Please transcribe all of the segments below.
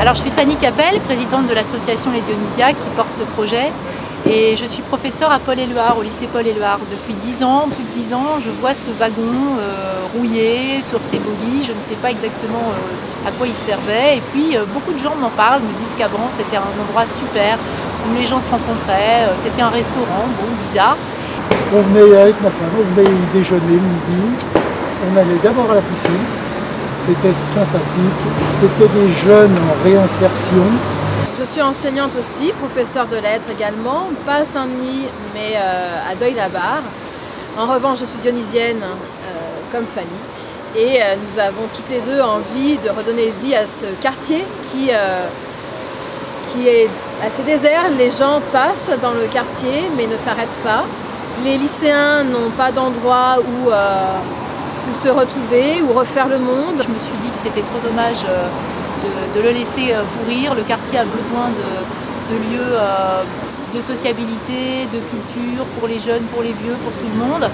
Alors je suis Fanny Capel, présidente de l'association Les Dionysiaques qui porte ce projet. Et je suis professeure à Paul-Éluard, au lycée Paul-Éluard. Depuis 10 ans, plus de 10 ans, je vois ce wagon rouillé sur ses bogies. Je ne sais pas exactement à quoi il servait. Et puis beaucoup de gens m'en parlent, me disent qu'avant c'était un endroit super, où les gens se rencontraient. C'était un restaurant, bon, bizarre. On venait avec ma femme, on venait déjeuner midi. On allait d'abord à la piscine. C'était sympathique. C'était des jeunes en réinsertion. Je suis enseignante aussi, professeure de lettres également, pas à Saint-Denis, mais à Deuil-la-Barre. En revanche, je suis dionysienne, comme Fanny. Et nous avons toutes les deux envie de redonner vie à ce quartier qui est assez désert. Les gens passent dans le quartier, mais ne s'arrêtent pas. Les lycéens n'ont pas d'endroit où se retrouver, ou refaire le monde. Je me suis dit que c'était trop dommage de le laisser pourrir. Le quartier a besoin de lieux de sociabilité, de culture pour les jeunes, pour les vieux, pour tout le monde.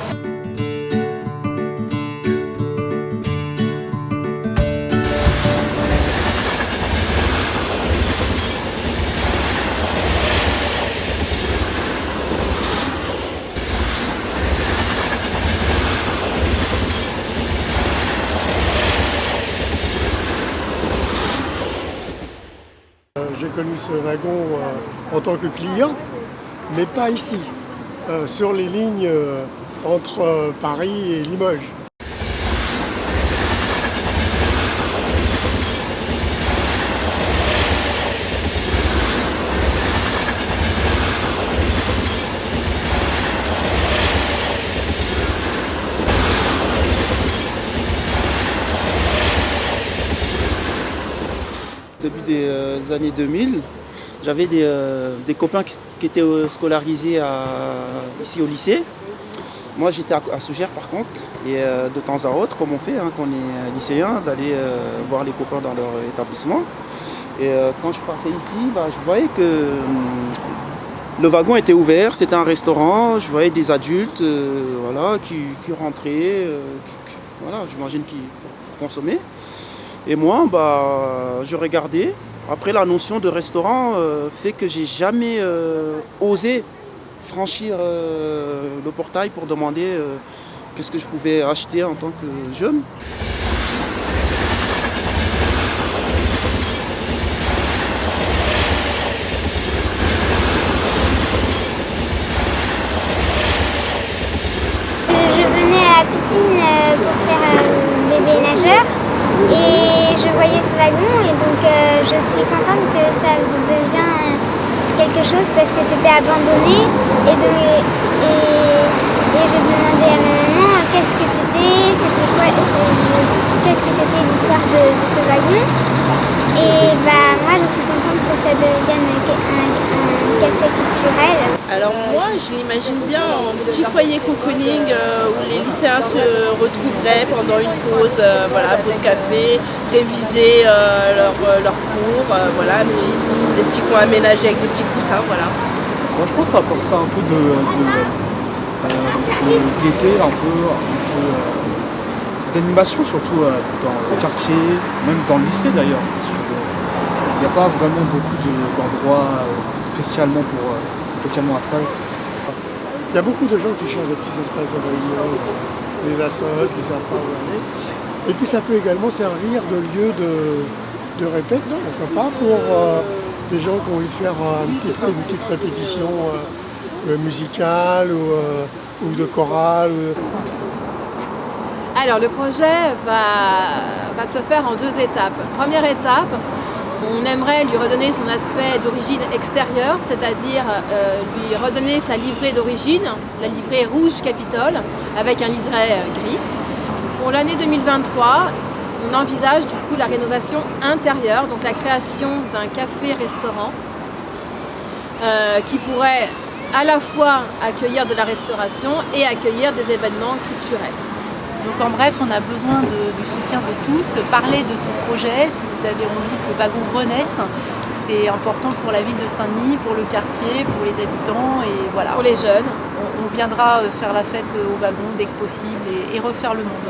J'ai connu ce wagon en tant que client, mais pas ici, sur les lignes entre Paris et Limoges. Début des années 2000, j'avais des copains qui étaient scolarisés ici au lycée. Moi j'étais à Sougères par contre, et de temps à autre, comme on fait quand on est lycéen, d'aller voir les copains dans leur établissement. Et quand je passais ici, je voyais que le wagon était ouvert, c'était un restaurant, je voyais des adultes qui rentraient, j'imagine qu'ils consommaient. Et moi, je regardais. Après, la notion de restaurant fait que j'ai jamais osé franchir le portail pour demander qu'est-ce que je pouvais acheter en tant que jeune. Je venais à la piscine pour faire bébé nageur. Et je voyais ce wagon et donc je suis contente que ça devienne quelque chose parce que c'était abandonné et je demandais à ma maman qu'est-ce que c'était l'histoire de ce wagon. Et moi je suis contente que ça devienne un café culturel. Alors moi je l'imagine bien en petit foyer cocooning où les lycéens se retrouveraient pendant une pause, pause café, réviser leurs cours, des petits coins aménagés avec des petits coussins, voilà. Moi je pense que ça apporterait un peu de gaieté, un peu d'animation surtout dans le quartier, même dans le lycée d'ailleurs. Il n'y a pas vraiment beaucoup d'endroits spécialement à ça. Il y a beaucoup de gens qui cherchent des petits espaces de réunion, des assos qui ne savent pas où aller. Et puis ça peut également servir de lieu de répète, pourquoi pas, pour des gens qui ont envie de faire une petite répétition musicale ou de chorale. Alors le projet va se faire en 2 étapes. Première étape, on aimerait lui redonner son aspect d'origine extérieure, c'est-à-dire lui redonner sa livrée d'origine, la livrée rouge Capitole, avec un liseré gris. Pour l'année 2023, on envisage du coup la rénovation intérieure, donc la création d'un café-restaurant qui pourrait à la fois accueillir de la restauration et accueillir des événements culturels. Donc en bref, on a besoin du soutien de tous. Parler de ce projet, si vous avez envie que le wagon renaisse, c'est important pour la ville de Saint-Denis, pour le quartier, pour les habitants et voilà. Pour les jeunes. On viendra faire la fête au wagon dès que possible et refaire le monde.